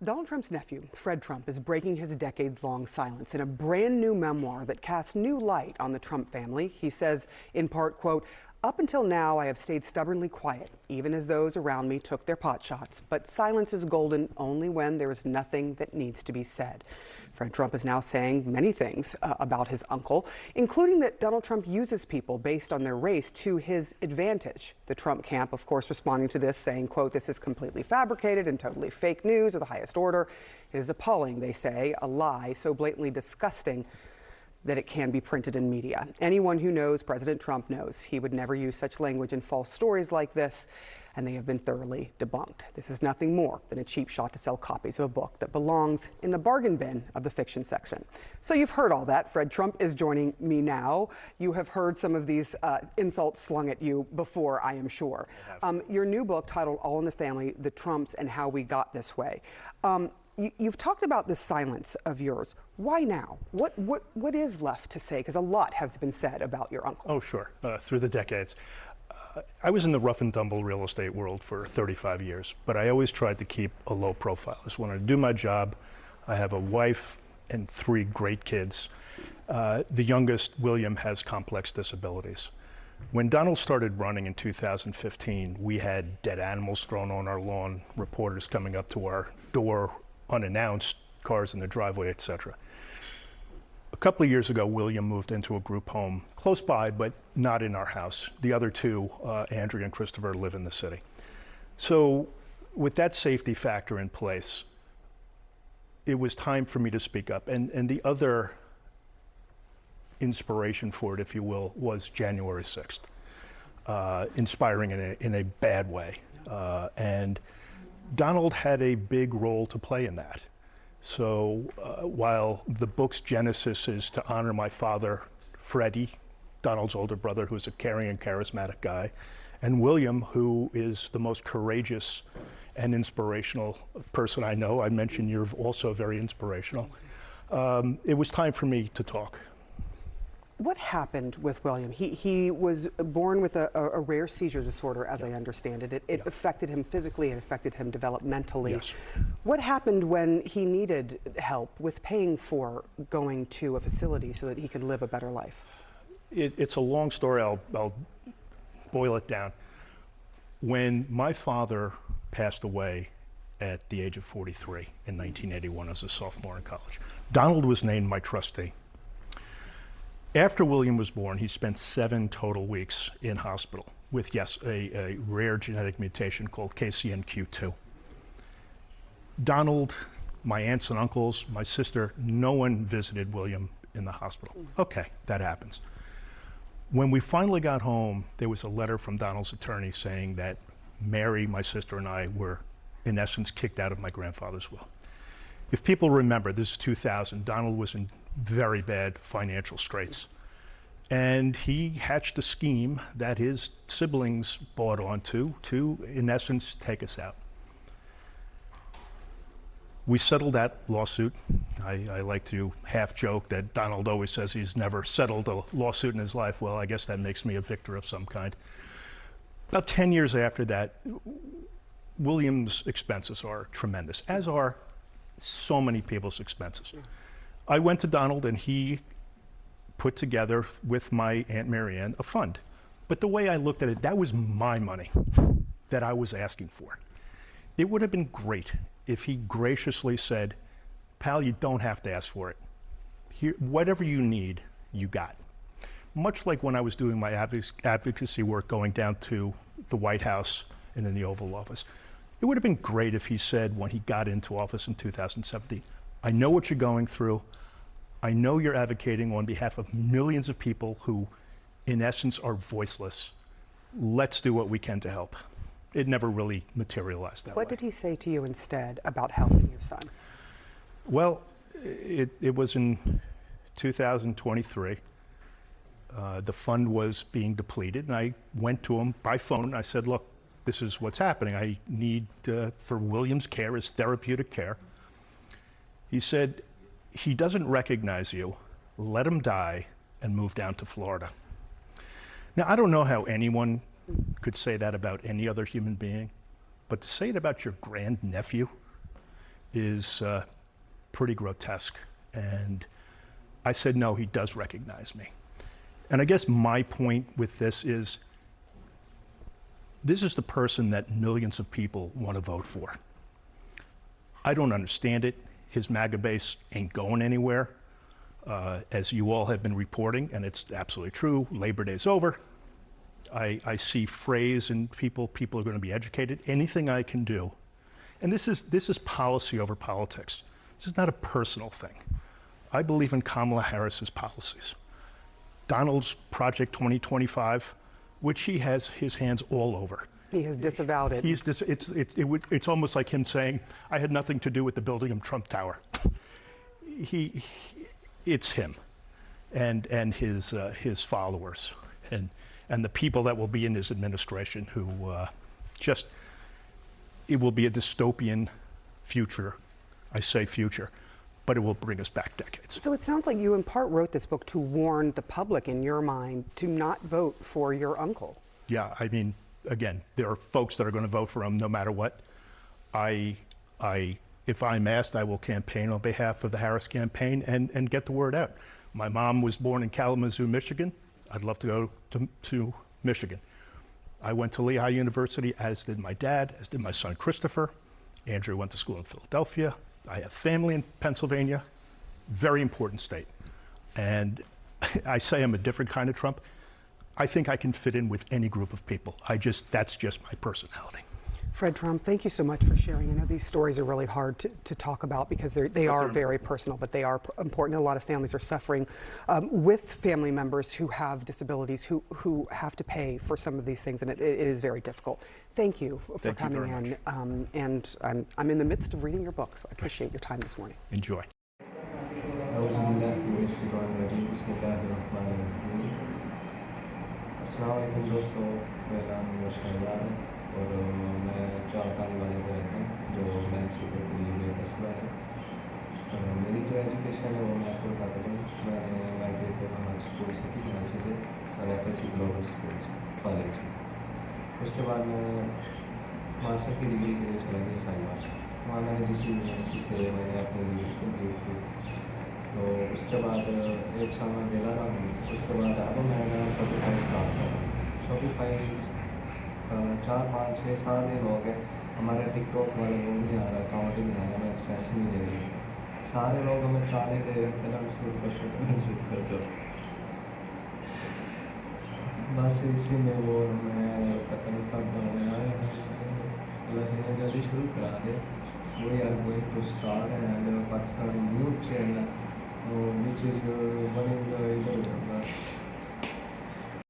Donald Trump's nephew, Fred Trump, is breaking his decades-long silence in a brand new memoir that casts new light on the Trump family. He says, in part, quote, "Up until now, I have stayed stubbornly quiet, even as those around me took their pot shots. But silence is golden only when there is nothing that needs to be said." Fred Trump is now saying many things about his uncle, including that Donald Trump uses people based on their race to his advantage. The Trump camp, of course, responding to this, saying, quote, "This is completely fabricated and totally fake news of the highest order. It is appalling," they say, "a lie so blatantly disgusting that it can be printed in media. Anyone who knows President Trump knows he would never use such language in false stories like this, and they have been thoroughly debunked. This is nothing more than a cheap shot to sell copies of a book that belongs in the bargain bin of the fiction section." So you've heard all that. Fred Trump is joining me now. You have heard some of these insults slung at you before, I am sure. Your new book titled All in the Family, The Trumps and How We Got This Way. You've talked about this silence of yours. Why now? What is left to say? Because a lot has been said about your uncle. Oh, sure. Through the decades. I was in the rough and tumble real estate world for 35 years, but I always tried to keep a low profile. I just wanted to do my job. I have a wife and 3 great kids. The youngest, William, has complex disabilities. When Donald started running in 2015, we had dead animals thrown on our lawn, reporters coming up to our door unannounced, cars in the driveway, etc. A couple of years ago, William moved into a group home close by, but not in our house. The other 2, Andrea and Christopher, live in the city. So with that safety factor in place, it was time for me to speak up. And the other inspiration for it, if you will, was January 6th, inspiring in a bad way. And Donald had a big role to play in that. So while the book's genesis is to honor my father, Freddie, Donald's older brother, who's a caring and charismatic guy, and William, who is the most courageous and inspirational person I know. I mentioned you're also very inspirational. It was time for me to talk. What happened with William? He was born with a rare seizure disorder, as I understand it. It affected him physically, it affected him developmentally. Yes. What happened when he needed help with paying for going to a facility so that he could live a better life? It's a long story. I'll boil it down. When my father passed away at the age of 43 in 1981 as a sophomore in college, Donald was named my trustee. After William was born, he spent 7 total weeks in hospital with, yes, a rare genetic mutation called KCNQ2. Donald, my aunts and uncles, my sister, no one visited William in the hospital. Okay, that happens. When we finally got home, there was a letter from Donald's attorney saying that Mary, my sister, and I were, in essence, kicked out of my grandfather's will. If people remember, this is 2000, Donald was in very bad financial straits. And he hatched a scheme that his siblings bought onto to, in essence, take us out. We settled that lawsuit. I like to half joke that Donald always says he's never settled a lawsuit in his life. Well, I guess that makes me a victor of some kind. About 10 years after that, William's expenses are tremendous, as are so many people's expenses. I went to Donald and he put together with my Aunt Marianne a fund. But the way I looked at it, that was my money that I was asking for. It would have been great if he graciously said, "Pal, you don't have to ask for it. Here, whatever you need, you got." Much like when I was doing my advocacy work going down to the White House and in the Oval Office. It would have been great if he said when he got into office in 2017, "I know what you're going through. I know you're advocating on behalf of millions of people who, in essence, are voiceless. Let's do what we can to help." It never really materialized that way. What did he say to you instead about helping your son? Well, it was in 2023. The fund was being depleted, and I went to him by phone. I said, "Look, this is what's happening. I need, for William's care, his therapeutic care." He said, "He doesn't recognize you. Let him die and move down to Florida." Now, I don't know how anyone could say that about any other human being, but to say it about your grandnephew, is pretty grotesque. And I said, no, he does recognize me. And I guess my point with this is the person that millions of people want to vote for. I don't understand it. His MAGA base ain't going anywhere. As you all have been reporting, and it's absolutely true, Labor Day's over. I see phrase in people are going to be educated. Anything I can do. And this is policy over politics. This is not a personal thing. I believe in Kamala Harris's policies. Donald's Project 2025, which he has his hands all over. He has disavowed it. It's almost like him saying, I had nothing to do with the building of Trump Tower. It's him and his followers and the people that will be in his administration who it will be a dystopian future. I say future, but it will bring us back decades. So it sounds like you in part wrote this book to warn the public, in your mind, to not vote for your uncle. Yeah, I mean, again, there are folks that are going to vote for him no matter what. If I'm asked, I will campaign on behalf of the Harris campaign and get the word out. My mom was born in Kalamazoo, Michigan. I'd love to go to Michigan. I went to Lehigh University, as did my dad, as did my son Christopher. Andrew went to school in Philadelphia. I have family in Pennsylvania. Very important state. And I say I'm a different kind of Trump. I think I can fit in with any group of people. That's just my personality. Fred Trump, thank you so much for sharing. I know these stories are really hard to talk about because they are very personal, but they are important. A lot of families are suffering with family members who have disabilities, who have to pay for some of these things, and it is very difficult. Thank you for coming in. And I'm in the midst of reading your book, so I appreciate your time this morning. Enjoy. अस्सलामुअलैकुम दोस्तों, मेरा नाम शहजाद है और मैं चारकानी वाले में रहता हूँ जो मैं सुपर के लिए मसला है। मेरी जो एजुकेशन है वो मैं आपको बताता हूँ। मैं देखता हूँ हमारे स्कूल से की कराची से और FSC ग्लोबल स्कूल से कॉलेज से। उसके बाद मैं मास्टर की डिग्री के लिए चला गया साइबर। वहाँ मैंने जिस यूनिवर्सिटी से मैंने अपनी डिग्री कंप्लीट की, तो उसके बाद एक साल में मिला रहा हूँ। उसके बाद अब मैंने शॉपिफाई स्टार्ट करा। शॉपिफाई 4-5-6 साल ही हो गए। हमारे टिकटॉक वाले वो नहीं आ रहा, अकाउंट ही नहीं आ रहा, मैं एक्सेस नहीं ले रही। सारे लोग हमें ताले दे रहे थे, हम शुरू कर दो। बस इसी में वो मैं कतल का बनाया है। जल्दी शुरू करा दे। We are going to start an Pakistani news channel which is running